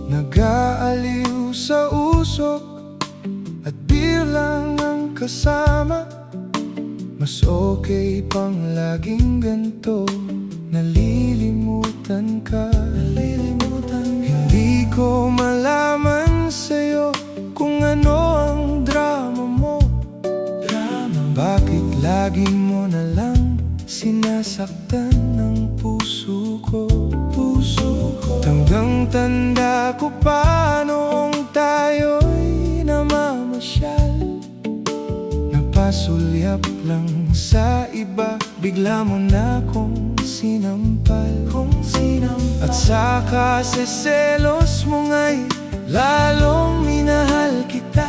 Nag-aaliw sa usok at beer lang ang kasama. Mas okay pang laging ganto. Nalilimutan ka. Hindi ko malaman sa'yo kung ano ang drama mo. Bakit lagi mo na lang sinasaktan ng puso ko? Tandang-tanda ko pa noong tayo'y namamasyal. Napasulyap lang sa iba, bigla mo na kong sinampal. At saka sa selos mo nga'y lalong minahal kita.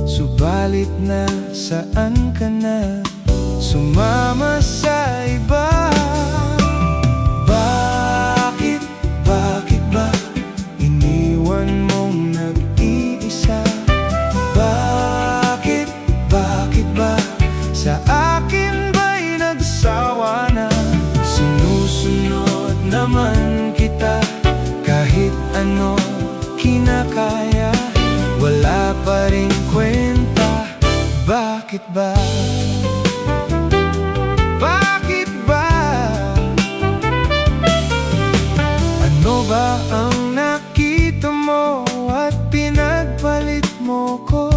Subalit na saan ka na sumama sa iba? Bakit ba iniwan mong nag-iisa? Bakit ba sa akin ba'y nagsawa na? Sinusunod naman kita kahit ano kinakaya. Wala pa ring kwenta. Bakit ba? Bakit ba? Ano ba ang nakita mo at pinagpalit mo ko?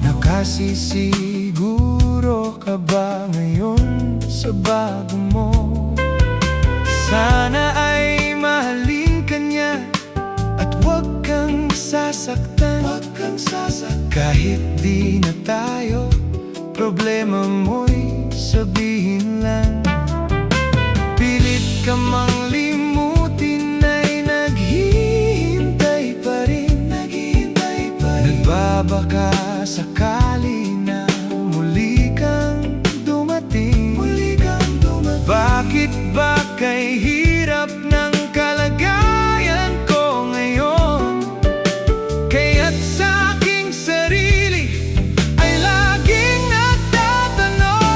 Nakasisiguro ka ba ngayon sa bago mo? Sana ay mahalin ka niya at huwag kang sasaktan. Kahit di na tayo, problema mo'y sabihin lang. Pilit ka mang limutin ay naghihintay pa rin. Nagbabaka sakali na muli kang dumating. Bakit ba kay hirap ng kalagayan ko ngayon? Kaya't sa aking sarili ay laging nagtatanong.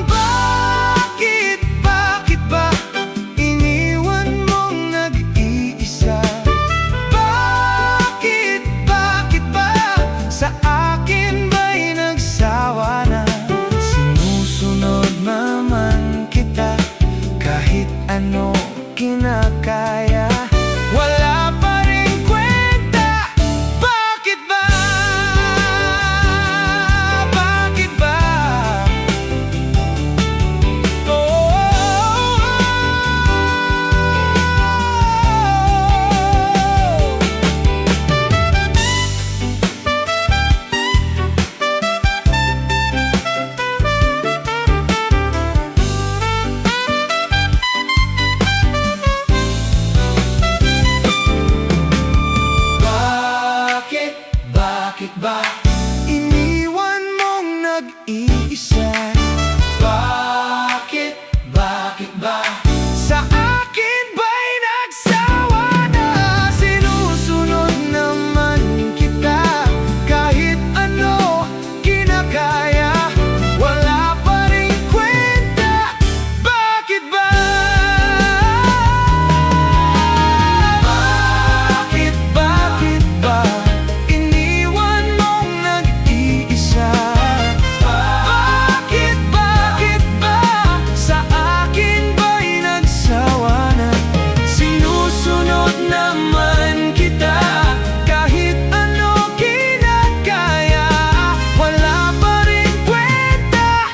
Bakit ba iniwan mong nag-iisa? Bakit ba sa akin ba'y nagsawa na? Sinusunod naman kita kahit ano kinakaya. Wala pa ring kwenta. Bakit ba? Bakit ba? Oh, Bakit ba iniwan mong nag-iisa? Bakit ba sa akin ba'y nagsawa na? Sinusunod naman kita kahit ano kinakaya. Wala pa ring kwenta. Bakit ba? Bakit ba iniwan mong nag-iisa? Bakit ba sa akin ba'y nagsawa na? Sinusunod naman kita kahit ano kinakaya. Wala pa ring kwenta.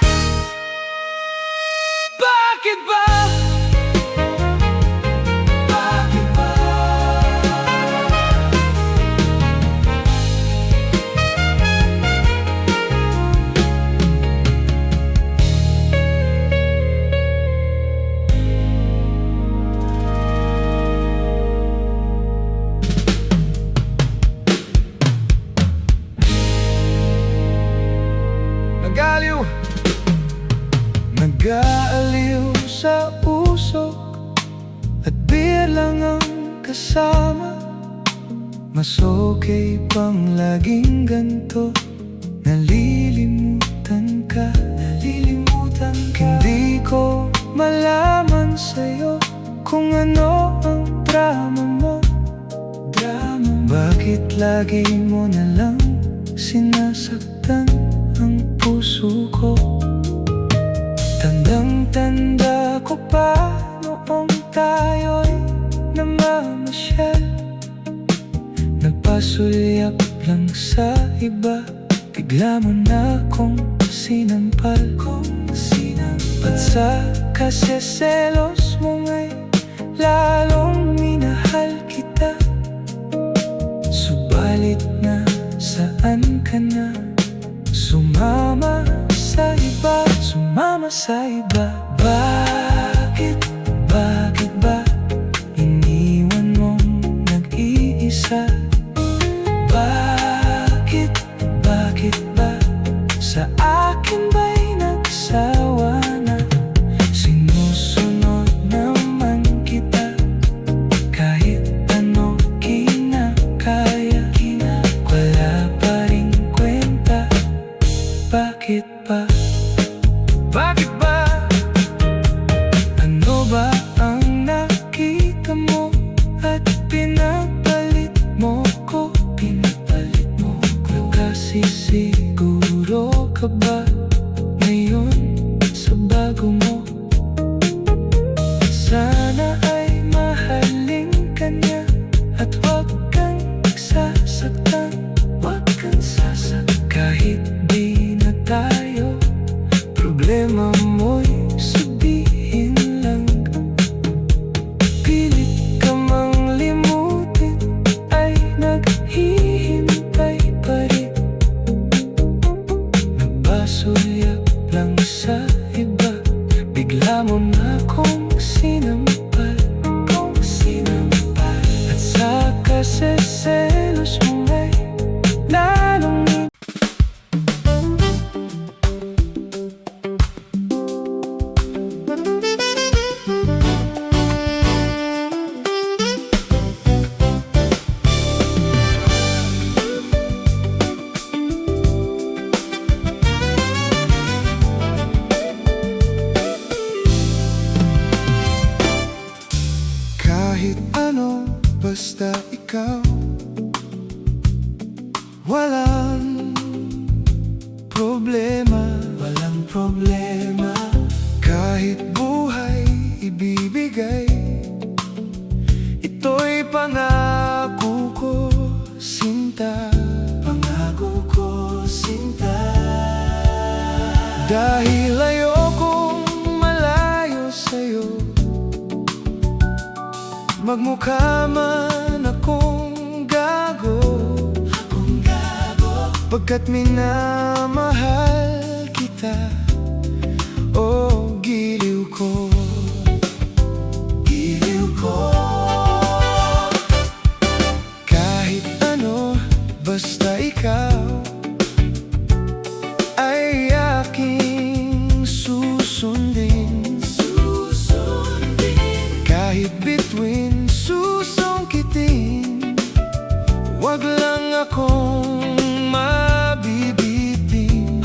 Bakit ba? Bakit ba? Nag-aaliw sa usok at beer lang ang kasama. Mas okay pang laging ganto. Nalilimutan ka. Hindi ko malaman sa'yo kung ano ang drama mo? Bakit lagi mo na lang sinasaktan ang puso ko? Tandang-tanda ko pa noong tayo'y namamasyal, nagpasulyap lang sa iba, bigla mo na akong sinampal. At sa kaseselos mo ngay lalong minahal kita. Subalit na saan ka na sumama sa iba, sumama sa iba. Bakit ba iniwan mong nag-iisa? Bakit ba sa akin ba'y nagsawa na? Sinusunod naman kita kahit ano kinakaya, wala pa rin kwenta. Bakit ba? Ano ba ang nakita mo at pinapalit mo ko? Nakasisiguro ka ba ngayon sa bago mo? Sana ay mahalin ka niya at huwag kang sasaktan. Kahit di na tayo, problema mo'y sabihin lang. Pilit ka mang limutin, ay naghihintay pa rin. Nagpasulyap lang sa iba, bigla mo na akong sinampal. At sa kaseselos mo ngay lalong kahit ano, basta ikaw. Walang problema, kahit buhay ibibigay. Ito'y pangako ko, sinta. Dahil ayokong malayo sa'yo, magmukha man akong gago, pagkat minamahal kita. Oh, giliw ko. Kahit ano, basta ikaw ay aking susundin. Kahit bituin susungkitin, wag lang akong mabibitin.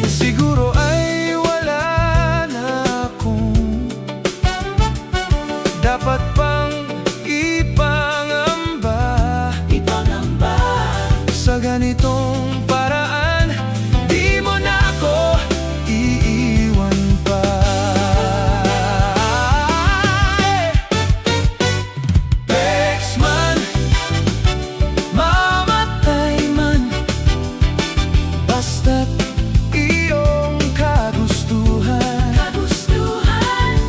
Siguro ay wala na akong dapat pang ipangamba. Sa ganitong paraan, di mo na ako iiwan pa. Bexman, mamatay man, basta't iyong kagustuhan.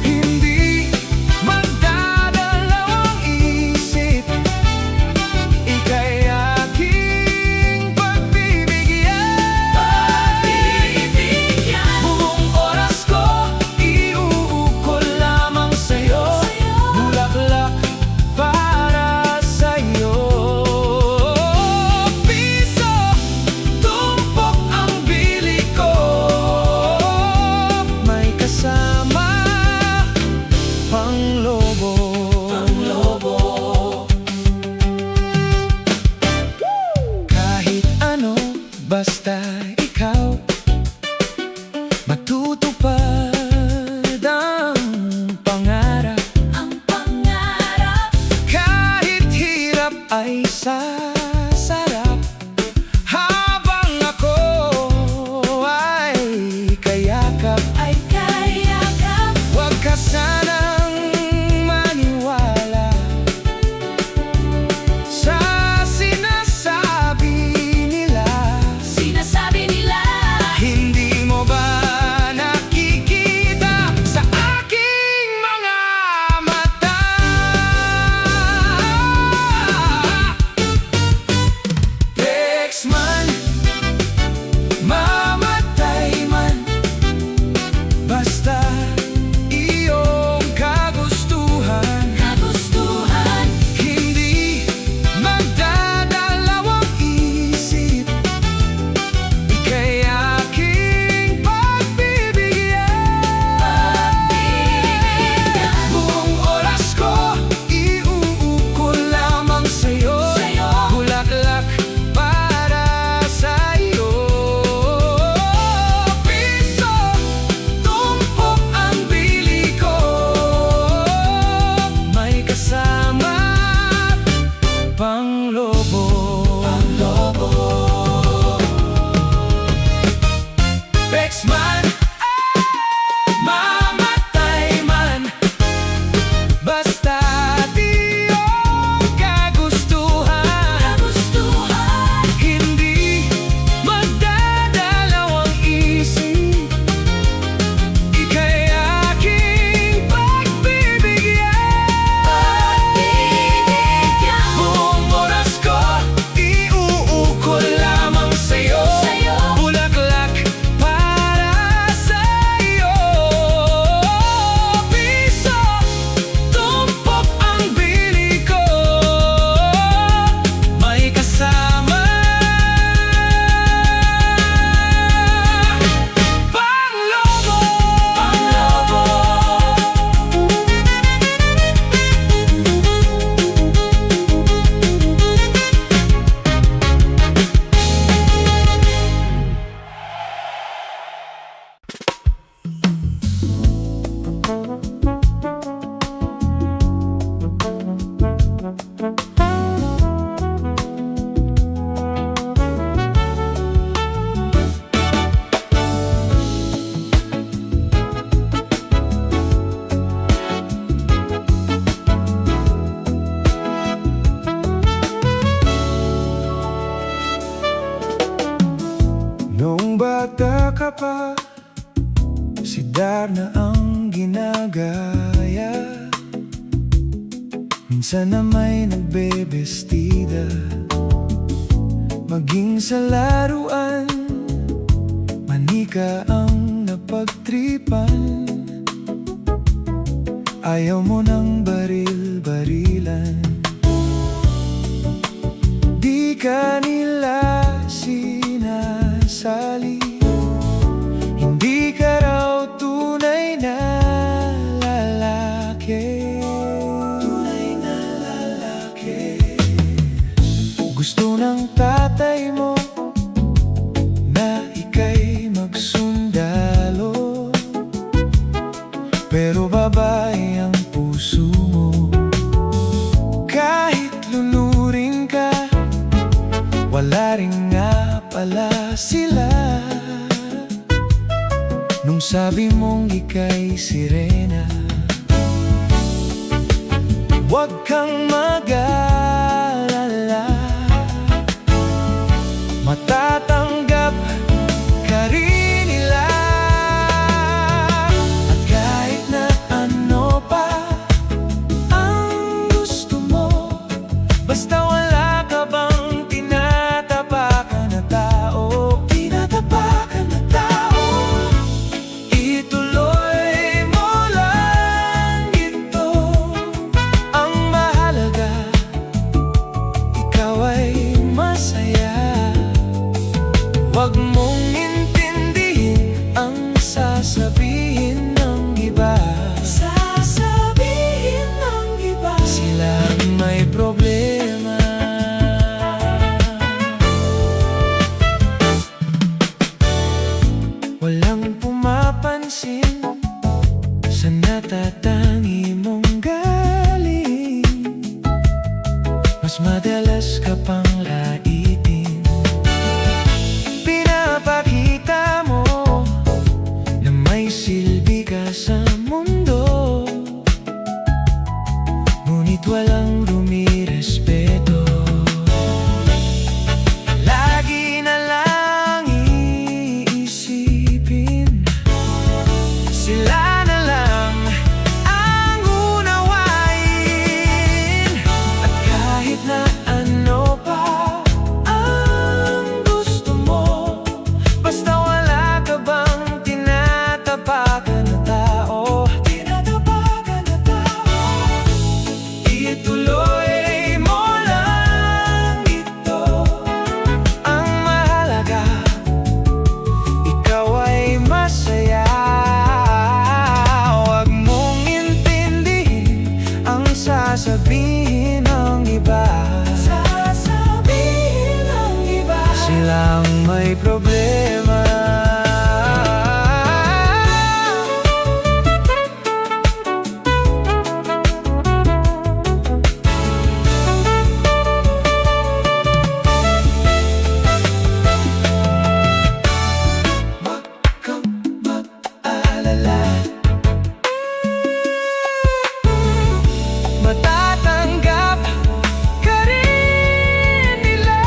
Hindi magdadalawang isip, ika'y aking pagbibigyan. Buong oras ko iuukol lamang sa'yo, bulaklak para sa'yo. Piso, tumpok ang bili ko, may kasama panglobo. Kahit ano, basta ikaw, matutupad ang pangarap. bata pa, si Darna ang ginagaya. Minsan na may nagbebestida, maging sa laruan, manika ang napagtripan. Ayaw mo ng baril-barilan, di ka nila sinasali. Hindi ka raw tunay na lalaki. Gusto ng tatay mo na ika'y magsundalo, pero babae ang puso mo. Kahit lunurin ka, wala rin nga pala sila. Nung sabi mong ika'y sirena, huwag kang mag-alala, matatanggap ka rin nila. At kahit na ano pa ang gusto mo, basta wala ka bang tinatapakan na tao, tinatapakan na tao, ituloy mo lang ito. Ang mahalaga, ikaw ay masaya. Huwag mong intindihin ang sasabihin ng iba. Sasabihin ng iba, sila ang may problema. Walang pumapansin sa natatangi mong galing, mas madalas ka pang laitin. Pinapakita mo na may silbi ka sa mundo, ngunit walang rumirespeto. Lagi na lang iisipin, sila na lang ang unawain. At kahit na ano pa ang gusto mo, basta wala ka bang tinatapakan na tao, tinatapakan na tao, ituloy mo lang ito. Ang mahalaga, ikaw ay masaya. Huwag mong intindihin ang sasabihin ng iba. Sasabihin ng iba, silang may problema. Huwag kang mag-alala, matatanggap ka rin nila. At kahit na ano pa ang gusto mo, basta wala ka bang tinatapakan na tao, tinatapakan na tao, ituloy mo lang ito. Ang mahalaga, ikaw ay masaya. Huwag mong intindihin ang sasabihin ng iba. Sasabihin ng iba, silang may problema. Magkakapag-alala. Matatanggap ka rin nila.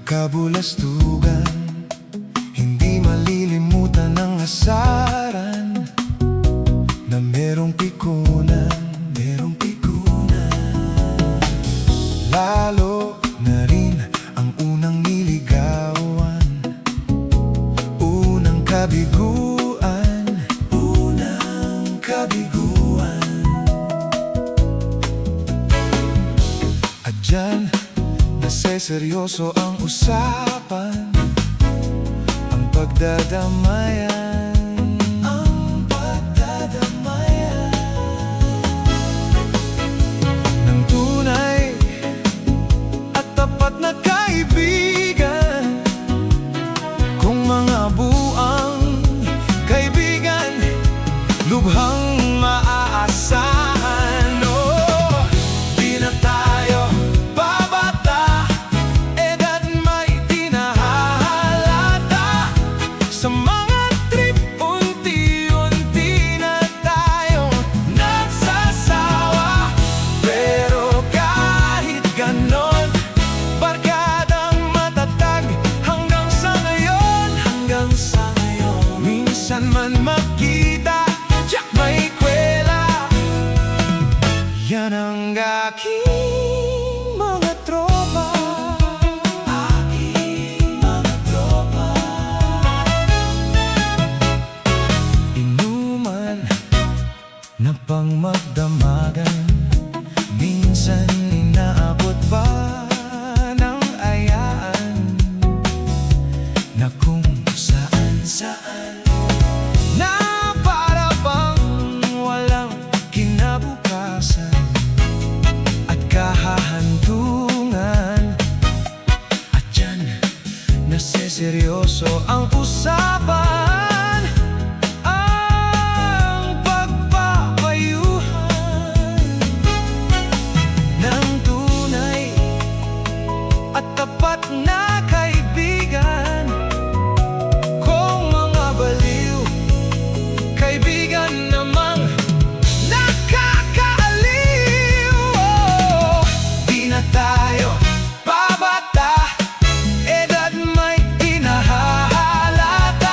kabulastugan. Hindi malilimutan ang asaran na merong pikunan, merong pikunan. Lalo na rin ang unang niligawan, unang kabiguan, unang kabiguan. At dyan, naseseryoso ang usapan, ang pagdadamayan, ang pagdadamayan ng tunay at tapat na kaibigan. Kung mga buang kaibigan, lubhang maaasahan. Oh, di na tayo babata, edad may tinahalata. Sa mga trip, unti-unti na tayong nagsasawa. Pero kahit ganon, barkadang matatag hanggang sa ngayon, hanggang sa ngayon. Minsan man magkita, tsak may kwela. Yan ang aking mga tropa, aking mga tropa. Inuman na pang magdamagan, minsan inaabot pa ng ayaan na kung saan-saan, na para bang walang kinabukasan at kahahantungan. At dyan, naseseryoso ang usapan, ang pagpapayuhan ng tunay at tapat na kaibigan. Kung mga baliw, kaibigan namang nakakaaliw. Oh, di na tayo babata, edad may tinahalata.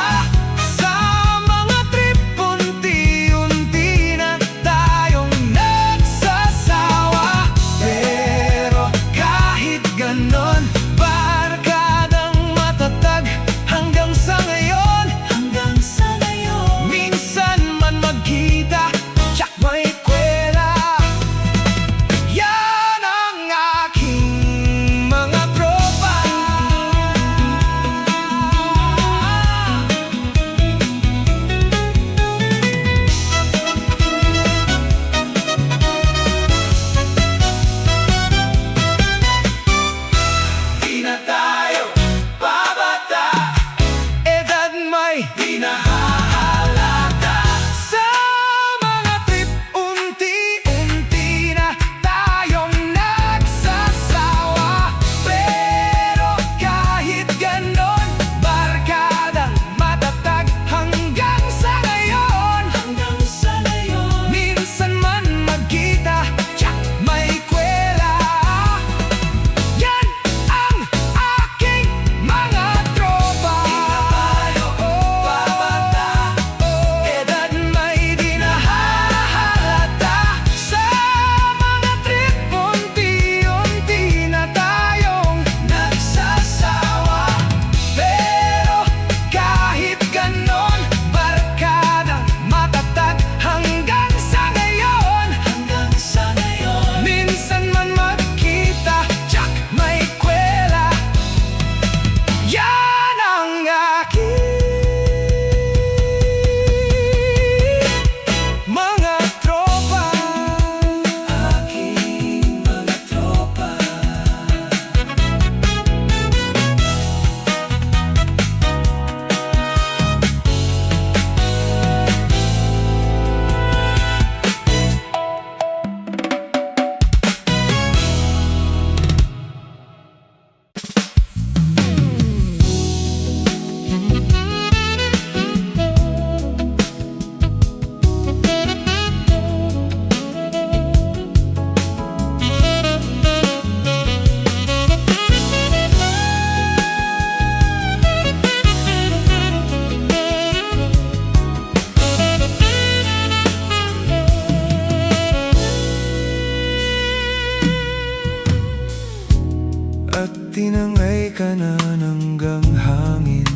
tinangay ka na hanggang hangin,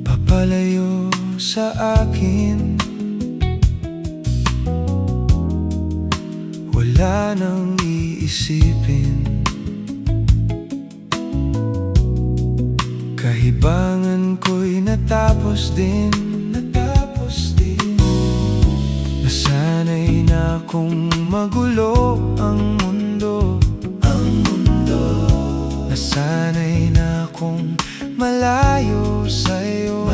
papalayo sa akin. Wala nang iisipin, kahibangan ko'y natapos din. Nasanay na akong magulo ang mundo. Nasanay na akong malayo sa'yo.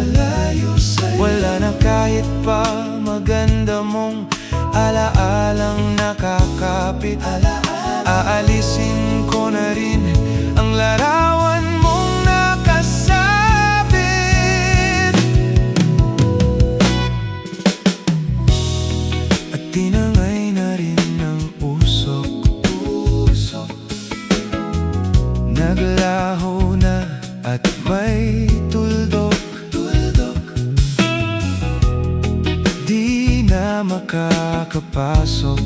Wala na kahit pa maganda mong alaalang nakakapit. Aalisin ko na rin ang larawan mong nakasabit. At tinangay na rin ng usok. Naglaho na at may tuldok. Di na makakapasok.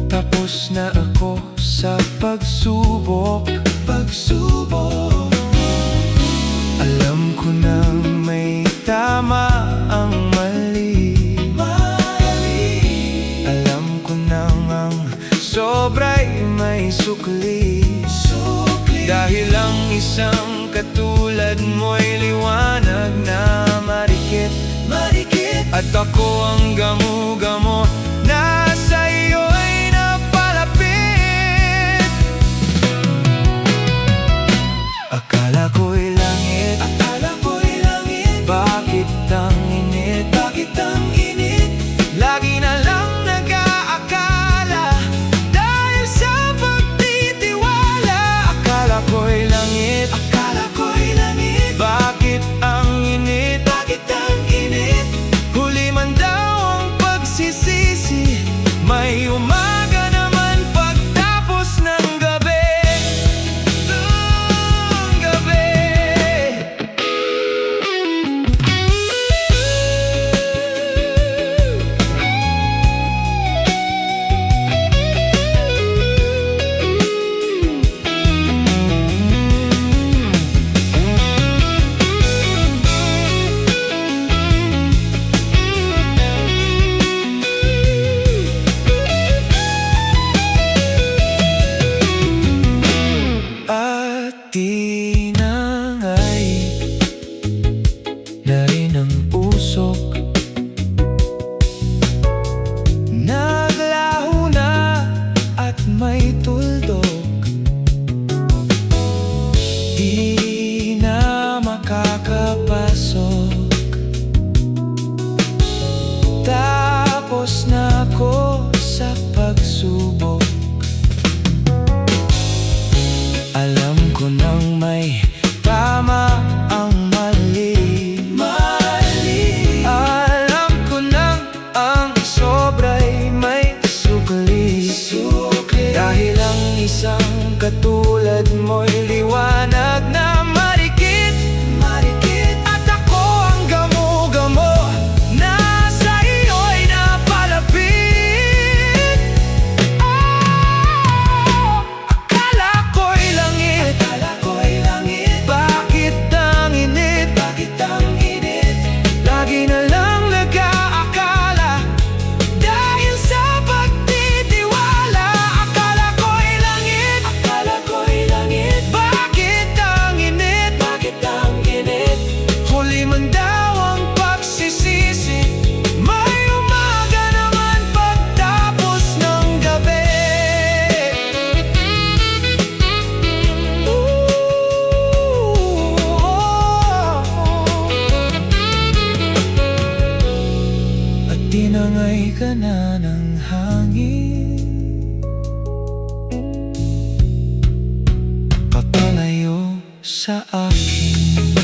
Tapos na ako sa pagsubok. Alam ko na may tama ang mali. Alam ko na ang sobra'y may sukli. Dahil ang isang katulad mo'y liwanag na marikit. At ako ang gamo-gamo na sa iyo'y napalapit. Akala ko'y langit, bakit ang init? Lagi na lang nag-aakala dahil sa pagtitiwala. Akala ko'y langit, bakit ang init? Huli man daw ang pagsisisi, may umaga naman pagtapos ng gabi. Tinangay na rin ang usok. Naglaho na at may tuldok. Di na makakapasok. Tapos na ako sa pagsubok. Alam ko nang may tama ang mali. Alam ko nang ang sobra'y may sukli. Dahil ang isang katulad mo'y liwanag na marikit. At ako ang gamo-gamo na sa iyo'y napalapit. Akala ko'y langit, bakit ang init? Lagi na lang nag-aakala dahil sa pagtitiwala. Akala ko'y langit, bakit ang init? Huli man daw ang pagsisisi, may umaga naman pagtapos ng gabi. At tinangay ka na ng hangin, papalayo sa akin.